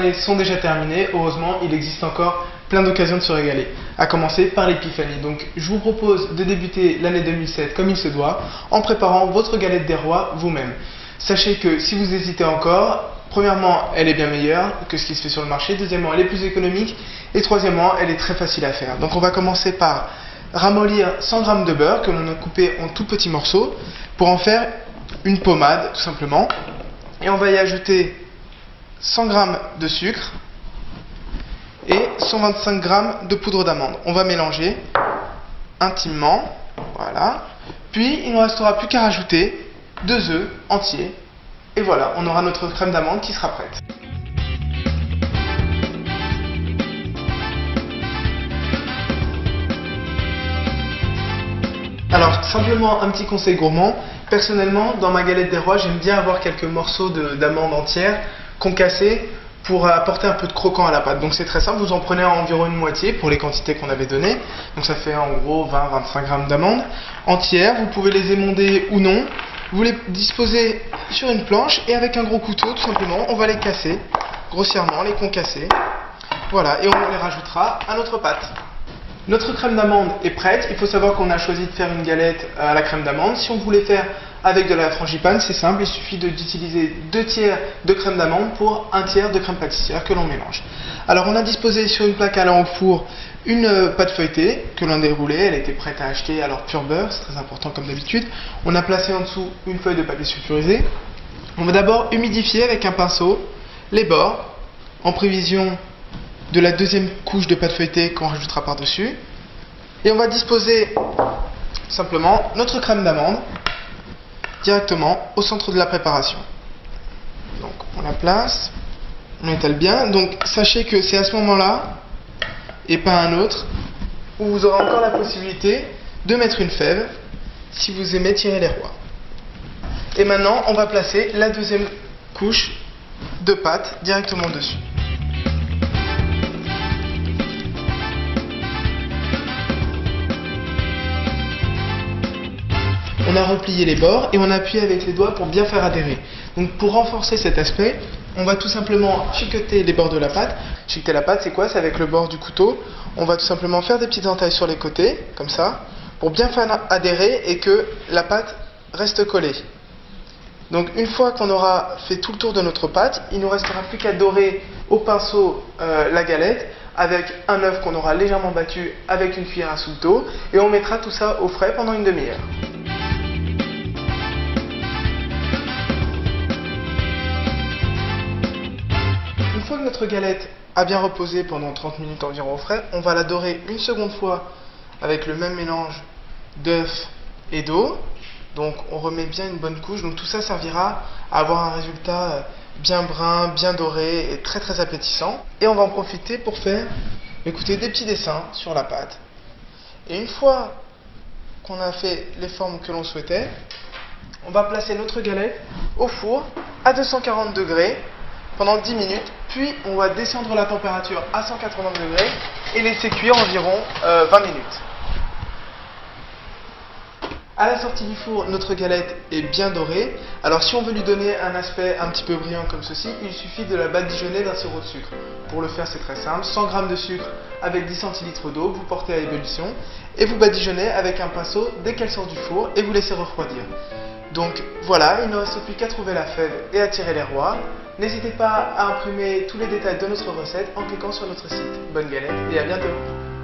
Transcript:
années sont déjà terminées. Heureusement, il existe encore plein d'occasions de se régaler, à commencer par l'épiphanie. Donc je vous propose de débuter l'année 2007 comme il se doit, en préparant votre galette des rois vous-même. Sachez que si vous hésitez encore, premièrement, elle est bien meilleure que ce qui se fait sur le marché. Deuxièmement, elle est plus économique. Et troisièmement, elle est très facile à faire. Donc on va commencer par ramollir 100 g de beurre que l'on a coupé en tout petits morceaux pour en faire une pommade, tout simplement. Et on va y ajouter 100 g de sucre et 125 g de poudre d'amande. On va mélanger intimement, voilà. Puis il ne restera plus qu'à rajouter 2 œufs entiers. Et voilà, on aura notre crème d'amande qui sera prête. Alors, simplement un petit conseil gourmand. Personnellement, dans ma galette des rois, j'aime bien avoir quelques morceaux d'amandes entières concassées pour apporter un peu de croquant à la pâte. Donc c'est très simple, vous en prenez environ une moitié pour les quantités qu'on avait données. Donc ça fait en gros 20-25 g d'amandes entières. Vous pouvez les émonder ou non. Vous les disposez sur une planche et avec un gros couteau, tout simplement, on va les casser grossièrement, les concasser. Voilà, et on les rajoutera à notre pâte. Notre crème d'amande est prête. Il faut savoir qu'on a choisi de faire une galette à la crème d'amande. Si on voulait faire avec de la frangipane, c'est simple, il suffit d'utiliser 2 tiers de crème d'amande pour 1 tiers de crème pâtissière que l'on mélange. Alors on a disposé sur une plaque allant au four une pâte feuilletée que l'on a déroulée, elle était prête à acheter, alors pur beurre, c'est très important comme d'habitude. On a placé en dessous une feuille de papier sulfurisé. On va d'abord humidifier avec un pinceau les bords en prévision de la deuxième couche de pâte feuilletée qu'on rajoutera par-dessus. Et on va disposer simplement notre crème d'amande directement au centre de la préparation. Donc on la place, on étale bien. Donc sachez que c'est à ce moment-là, et pas un autre, où vous aurez encore la possibilité de mettre une fève si vous aimez tirer les rois. Et maintenant on va placer la deuxième couche de pâte directement dessus. On a replié les bords et on appuie avec les doigts pour bien faire adhérer. Donc pour renforcer cet aspect, on va tout simplement chiqueter les bords de la pâte. Chiqueter la pâte, c'est quoi? C'est avec le bord du couteau. On va tout simplement faire des petites entailles sur les côtés, comme ça, pour bien faire adhérer et que la pâte reste collée. Donc une fois qu'on aura fait tout le tour de notre pâte, il ne nous restera plus qu'à dorer au pinceau la galette avec un œuf qu'on aura légèrement battu avec une cuillère à soupe d'eau et on mettra tout ça au frais pendant une demi-heure. Une fois que notre galette a bien reposé pendant 30 minutes environ au frais, on va la dorer une seconde fois avec le même mélange d'œufs et d'eau. Donc on remet bien une bonne couche, donc tout ça servira à avoir un résultat bien brun, bien doré et très très appétissant. Et on va en profiter pour faire, écoutez, des petits dessins sur la pâte. Et une fois qu'on a fait les formes que l'on souhaitait, on va placer notre galette au four à 240 degrés pendant 10 minutes, puis on va descendre la température à 180 degrés et laisser cuire environ 20 minutes. À la sortie du four, notre galette est bien dorée. Alors si on veut lui donner un aspect un petit peu brillant comme ceci, il suffit de la badigeonner d'un sirop de sucre. Pour le faire, c'est très simple, 100 g de sucre avec 10 centilitres d'eau, vous portez à ébullition et vous badigeonnez avec un pinceau dès qu'elle sort du four et vous laissez refroidir. Donc voilà, il ne reste plus qu'à trouver la fève et à tirer les rois. N'hésitez pas à imprimer tous les détails de notre recette en cliquant sur notre site. Bonne galette et à bientôt!